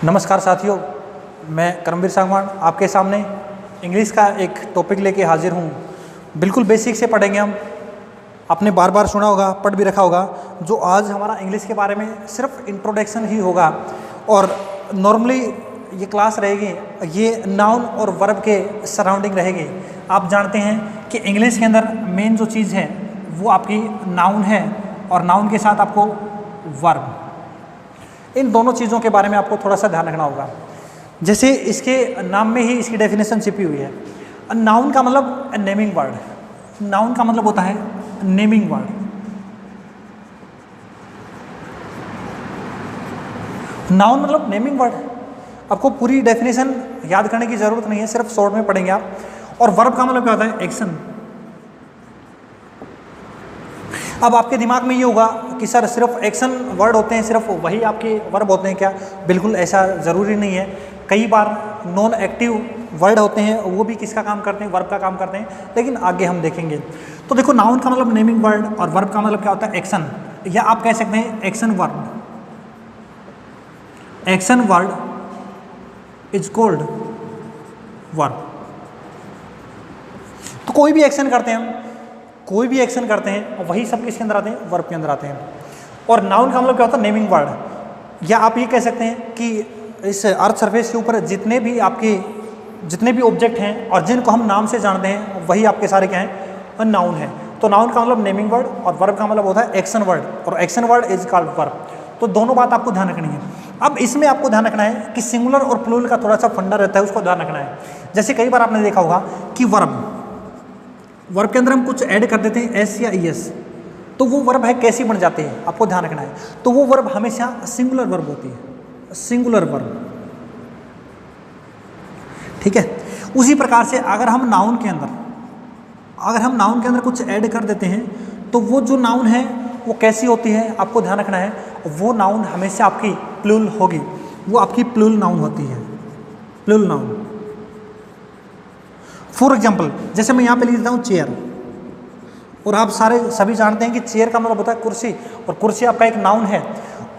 नमस्कार साथियों, मैं करमवीर सांगवान आपके सामने इंग्लिश का एक टॉपिक लेके हाजिर हूँ। बिल्कुल बेसिक से पढ़ेंगे हम। आपने बार बार सुना होगा, पढ़ भी रखा होगा। जो आज हमारा इंग्लिश के बारे में सिर्फ इंट्रोडक्शन ही होगा और नॉर्मली ये क्लास रहेगी, ये नाउन और वर्ब के सराउंडिंग रहेगी। आप जानते हैं कि इंग्लिश के अंदर मेन जो चीज़ है वो आपकी नाउन है और नाउन के साथ आपको वर्ब। इन दोनों चीज़ों के बारे में आपको थोड़ा सा ध्यान रखना होगा। जैसे इसके नाम में ही इसकी डेफिनेशन छिपी हुई है। नाउन का मतलब नेमिंग वर्ड। नाउन का मतलब होता है नेमिंग वर्ड। नाउन मतलब नेमिंग वर्ड। आपको पूरी डेफिनेशन याद करने की ज़रूरत नहीं है, सिर्फ शॉर्ट में पढ़ेंगे आप। और वर्ब का मतलब क्या होता है? एक्शन। अब आपके दिमाग में ये होगा कि सर सिर्फ एक्शन वर्ड होते हैं, सिर्फ वही आपके वर्ब होते हैं क्या? बिल्कुल ऐसा ज़रूरी नहीं है। कई बार नॉन एक्टिव वर्ड होते हैं, वो भी किसका काम करते हैं? वर्ब का काम करते हैं, लेकिन आगे हम देखेंगे। तो देखो, नाउन का मतलब नेमिंग वर्ड और वर्ब का मतलब क्या होता है? एक्शन, या आप कह सकते हैं action word. Action word is called verb. तो कोई भी एक्शन करते हैं हम, कोई भी एक्शन करते हैं, वही सब किसके अंदर आते हैं? वर्ब के अंदर आते हैं। और नाउन का मतलब क्या होता है? Naming word. या आप ये कह सकते हैं कि इस अर्थ सरफेस के ऊपर जितने भी ऑब्जेक्ट हैं और जिनको हम नाम से जानते हैं, वही आपके सारे क्या हैं? नाउन है। तो नाउन का मतलब नेमिंग वर्ड और वर्ब का मतलब होता है एक्शन वर्ड, और action word is called verb. तो दोनों बात आपको ध्यान रखनी है। अब इसमें आपको ध्यान रखना है कि सिंगुलर और प्लूरल का थोड़ा सा फंडा रहता है, उसको ध्यान रखना है। जैसे कई बार आपने देखा होगा कि वर्ब के अंदर हम कुछ ऐड कर देते हैं, एस या ईएस, तो वो वर्ब है कैसी बन जाती है, आपको ध्यान रखना है। तो वो वर्ब हमेशा सिंगुलर वर्ब होती है, सिंगुलर वर्ब। ठीक है। उसी प्रकार से अगर हम नाउन के अंदर कुछ ऐड कर देते हैं, तो वो जो नाउन है वो कैसी होती है, आपको ध्यान रखना है। वो नाउन हमेशा आपकी प्लूरल होगी, वो आपकी प्लूरल नाउन होती है, प्लूरल नाउन। फॉर एग्जाम्पल, जैसे मैं यहाँ पे लिख देता हूँ चेयर, और आप सभी जानते हैं कि चेयर का मतलब होता है कुर्सी, और कुर्सी आपका एक नाउन है,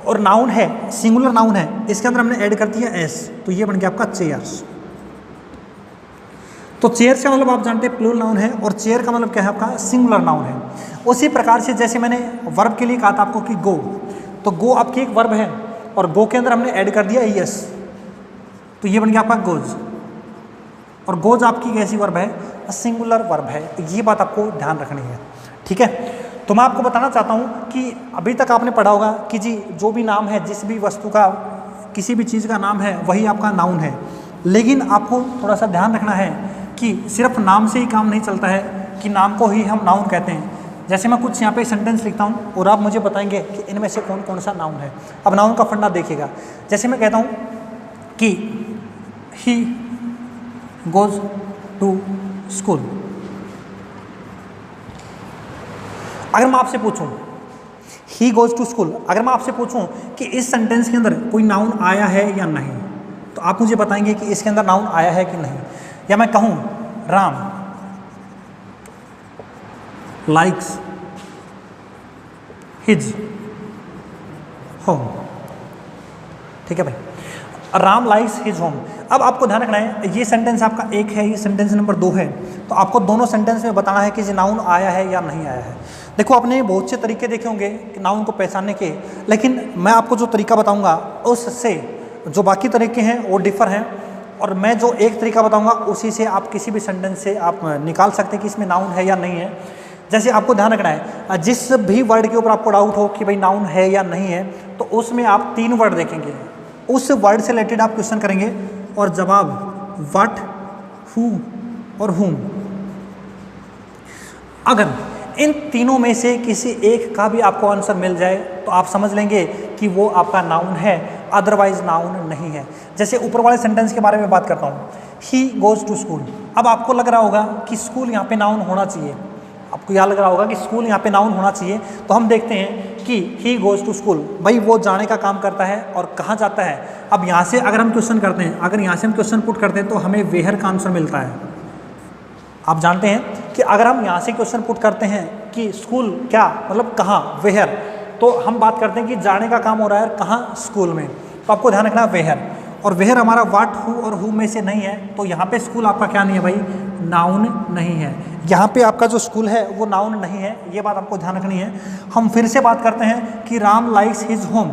और नाउन है, सिंगुलर नाउन है। इसके अंदर हमने ऐड कर दिया एस, तो ये बन गया आपका चेयर्स। तो चेयर का मतलब आप जानते हैं प्लूरल नाउन है, और चेयर का मतलब क्या है? आपका सिंगुलर नाउन है। उसी प्रकार से जैसे मैंने वर्ब के लिए कहा था आपको कि गो, तो गो आपकी एक वर्ब है, और गो के अंदर हमने ऐड कर दिया ईएस, तो ये बन गया आपका गोज। और गोज आपकी कैसी वर्ब है? सिंगुलर वर्ब है। ये बात आपको ध्यान रखनी है। ठीक है। तो मैं आपको बताना चाहता हूँ कि अभी तक आपने पढ़ा होगा कि जी जो भी नाम है, जिस भी वस्तु का, किसी भी चीज़ का नाम है, वही आपका नाउन है। लेकिन आपको थोड़ा सा ध्यान रखना है कि सिर्फ नाम से ही काम नहीं चलता है कि नाम को ही हम नाउन कहते हैं। जैसे मैं कुछ यहाँ पे सेंटेंस लिखता हूँ और आप मुझे बताएंगे कि इनमें से कौन कौन सा नाउन है। अब नाउन का फंडा देखिएगा। जैसे मैं कहता हूँ कि ही गोज टू स्कूल। अगर मैं आपसे पूछूं ही गोज टू स्कूल, अगर मैं आपसे पूछूं कि इस सेंटेंस के अंदर कोई नाउन आया है या नहीं, तो आप मुझे बताएंगे कि इसके अंदर नाउन आया है कि नहीं। या मैं कहूं राम लाइक्स हिज होम। ठीक है भाई, राम लाइक्स हिज होम। अब आपको ध्यान रखना है, ये सेंटेंस आपका एक है, ये सेंटेंस नंबर 2 है, तो आपको दोनों सेंटेंस में बताना है कि ये नाउन आया है या नहीं आया है। देखो, आपने बहुत से तरीके देखे होंगे नाउन को पहचानने के, लेकिन मैं आपको जो तरीका बताऊंगा उससे जो बाकी तरीके हैं वो डिफर हैं, और मैं जो एक तरीका बताऊंगा उसी से आप किसी भी सेंटेंस से आप निकाल सकते हैं कि इसमें नाउन है या नहीं है। जैसे आपको ध्यान रखना है, जिस भी वर्ड के ऊपर आपको डाउट हो कि भाई नाउन है या नहीं है, तो उसमें आप 3 वर्ड देखेंगे, उस वर्ड से रिलेटेड आप क्वेश्चन करेंगे, और जवाब व्हाट, हु और whom। अगर इन तीनों में से किसी एक का भी आपको आंसर मिल जाए तो आप समझ लेंगे कि वो आपका नाउन है, अदरवाइज नाउन नहीं है। जैसे ऊपर वाले सेंटेंस के बारे में बात करता हूँ, ही गोज टू स्कूल। अब आपको लग रहा होगा कि स्कूल यहाँ पे नाउन होना चाहिए, आपको यहाँ लग रहा होगा कि स्कूल यहाँ पे नाउन होना चाहिए, तो हम देखते हैं कि ही गोज टू स्कूल, भाई वो जाने का काम करता है, और कहाँ जाता है। अब यहाँ से अगर हम क्वेश्चन करते हैं, अगर यहाँ से हम क्वेश्चन पुट करते हैं, तो हमें वेयर का आंसर मिलता है। आप जानते हैं कि अगर हम यहाँ से क्वेश्चन पुट करते हैं कि स्कूल क्या मतलब कहाँ, वेयर, तो हम बात करते हैं कि जाने का काम हो रहा है कहाँ, स्कूल में, तो आपको ध्यान रखना वेयर। और वेयर हमारा वाट, हु और हु में से नहीं है, तो यहाँ पे स्कूल आपका क्या नहीं है भाई, नाउन नहीं है। यहाँ पे आपका जो स्कूल है वो नाउन नहीं है, ये बात आपको ध्यान रखनी है। हम फिर से बात करते हैं कि राम लाइक्स हिज होम,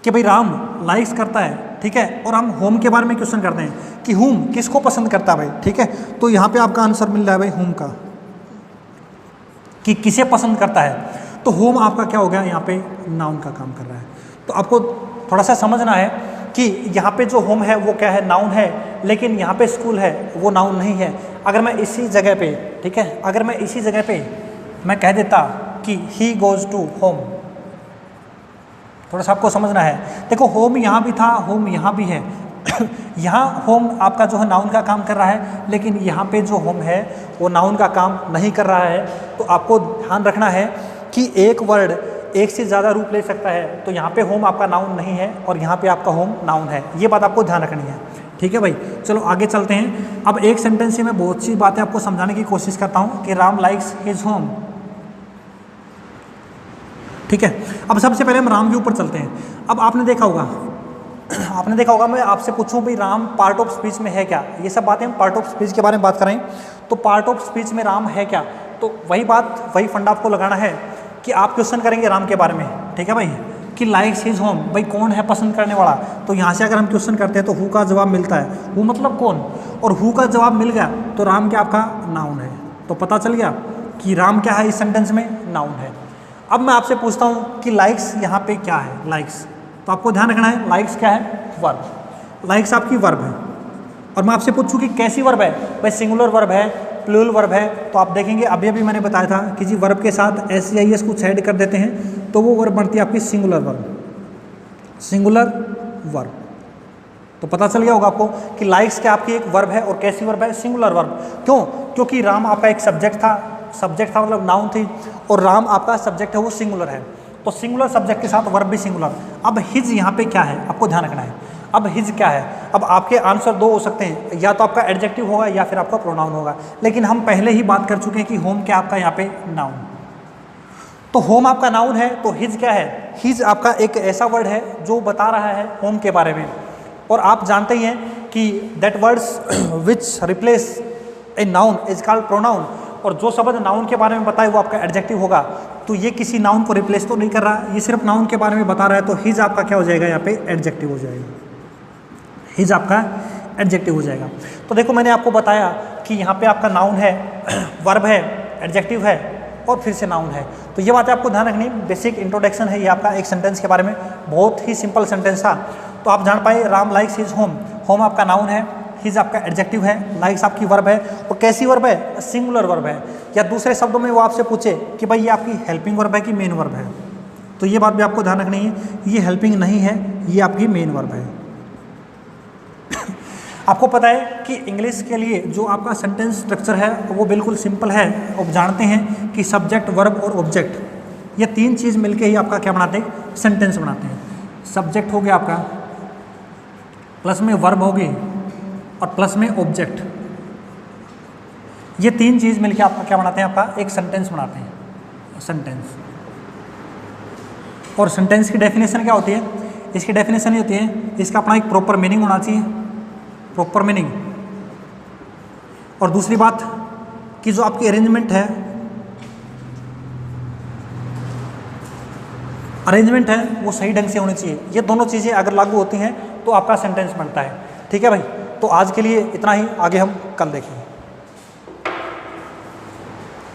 कि भाई राम लाइक्स करता है, ठीक है, और हम होम के बारे में क्वेश्चन करते हैं कि होम किसको पसंद करता है भाई, ठीक है। तो यहाँ पे आपका आंसर मिल रहा है भाई होम का, कि किसे पसंद करता है। तो होम आपका क्या हो गया, यहाँ पे नाउन का काम कर रहा है। तो आपको थोड़ा सा समझना है कि यहाँ पे जो होम है वो क्या है, नाउन है, लेकिन यहाँ पे स्कूल है वो नाउन नहीं है। अगर मैं इसी जगह पे, ठीक है, अगर मैं इसी जगह पे मैं कह देता कि ही गोज़ टू होम, थोड़ा सा आपको समझना है। देखो होम यहाँ भी था, होम यहाँ भी है। यहाँ होम आपका जो है नाउन का काम कर रहा है, लेकिन यहाँ पे जो होम है वो नाउन का काम नहीं कर रहा है। तो आपको ध्यान रखना है कि एक वर्ड एक से ज़्यादा रूप ले सकता है। तो यहाँ पे होम आपका नाउन नहीं है और यहाँ पे आपका होम नाउन है, ये बात आपको ध्यान रखनी है, ठीक है भाई। चलो आगे चलते हैं। अब एक सेंटेंस से मैं बहुत सी बातें आपको समझाने की कोशिश करता हूँ कि राम लाइक्स हिज होम, ठीक है। अब सबसे पहले हम राम के ऊपर चलते हैं। अब आपने देखा होगा मैं आपसे पूछूं भाई राम पार्ट ऑफ स्पीच में है क्या, ये सब बातें हम पार्ट ऑफ स्पीच के बारे में बात करें तो पार्ट ऑफ स्पीच में राम है क्या, तो वही बात वही फंडा आपको लगाना है कि आप क्वेश्चन करेंगे राम के बारे में, ठीक है भाई, कि लाइक्स हिज होम, भाई कौन है पसंद करने वाला। तो यहाँ से अगर हम क्वेश्चन करते हैं तो हु का जवाब मिलता है, हु मतलब कौन, और हु का जवाब मिल गया तो राम क्या आपका नाउन है। तो पता चल गया कि राम क्या है इस सेंटेंस में, नाउन है। अब मैं आपसे पूछता हूँ कि लाइक्स यहाँ पे क्या है, लाइक्स, तो आपको ध्यान रखना है लाइक्स क्या है, वर्ब, लाइक्स आपकी वर्ब है। और मैं आपसे पूछूँ कि कैसी वर्ब है, भाई सिंगुलर वर्ब है, प्लूरल वर्ब है। तो आप देखेंगे अभी अभी मैंने बताया था कि जी वर्ब के साथ एस या एस कुछ ऐड कर देते हैं तो वो वर्ब बनती है आपकी सिंगुलर वर्ब, सिंगुलर वर्ब। तो पता चल गया होगा आपको कि लाइक्स क्या आपकी एक वर्ब है और कैसी वर्ब है, सिंगुलर वर्ब। क्यों, क्योंकि राम आपका एक सब्जेक्ट था मतलब नाउन थी, और राम आपका सब्जेक्ट है वो सिंगुलर है, तो सिंगुलर सब्जेक्ट के साथ वर्ब भी सिंगुलर। अब हिज यहाँ पे क्या है आपको ध्यान रखना है। अब हिज क्या है, अब आपके आंसर दो हो सकते हैं, या तो आपका एडजेक्टिव होगा या फिर आपका प्रोनाउन होगा, लेकिन हम पहले ही बात कर चुके हैं कि होम क्या आपका यहाँ पे नाउन। तो होम आपका नाउन है तो हिज क्या है, हिज आपका एक ऐसा वर्ड है जो बता रहा है होम के बारे में। और आप जानते ही हैं कि that words which replace a noun is called pronoun, और जो शब्द नाउन के बारे में बताए वो आपका एडजेक्टिव होगा। तो ये किसी नाउन को रिप्लेस तो नहीं कर रहा, ये सिर्फ नाउन के बारे में बता रहा है, तो हिज आपका क्या हो जाएगा यहाँ पे, एडजेक्टिव हो जाएगा, हिज आपका एडजेक्टिव हो जाएगा। तो देखो मैंने आपको बताया कि यहाँ पे आपका नाउन है, वर्ब है, एडजेक्टिव है और फिर से नाउन है। तो ये बात आपको ध्यान रखनी, बेसिक इंट्रोडक्शन है ये आपका एक सेंटेंस के बारे में, बहुत ही सिंपल सेंटेंस था। तो आप जान पाए Ram likes his home, home आपका नाउन है, हिज आपका एडजेक्टिव है, लाइक्स आपकी वर्ब है, और कैसी वर्ब है, सिंगुलर वर्ब है। या दूसरे शब्दों में वो आपसे पूछे कि भाई ये आपकी हेल्पिंग वर्ब है कि मेन वर्ब है, तो ये बात भी आपको ध्यान रखनी है, ये हेल्पिंग नहीं है, ये आपकी मेन वर्ब है। आपको पता है कि इंग्लिश के लिए जो आपका सेंटेंस स्ट्रक्चर है वो बिल्कुल सिंपल है। अब जानते हैं कि सब्जेक्ट, वर्ब और ऑब्जेक्ट, ये तीन चीज़ मिलके ही आपका क्या बनाते हैं, सेंटेंस बनाते हैं। सब्जेक्ट हो गया आपका, प्लस में वर्ब होगी और प्लस में ऑब्जेक्ट, ये तीन चीज़ मिलके आपका क्या बनाते हैं, आपका एक सेंटेंस बनाते हैं, सेंटेंस। और सेंटेंस की डेफिनेशन क्या होती है, इसकी डेफिनेशन ये होती है, इसका अपना एक प्रॉपर मीनिंग होना चाहिए, प्रॉपर मीनिंग। और दूसरी बात कि जो आपकी अरेंजमेंट है, वो सही ढंग से होनी चाहिए। ये दोनों चीज़ें अगर लागू होती हैं तो आपका सेंटेंस बनता है। ठीक है भाई, तो आज के लिए इतना ही, आगे हम कल देखेंगे।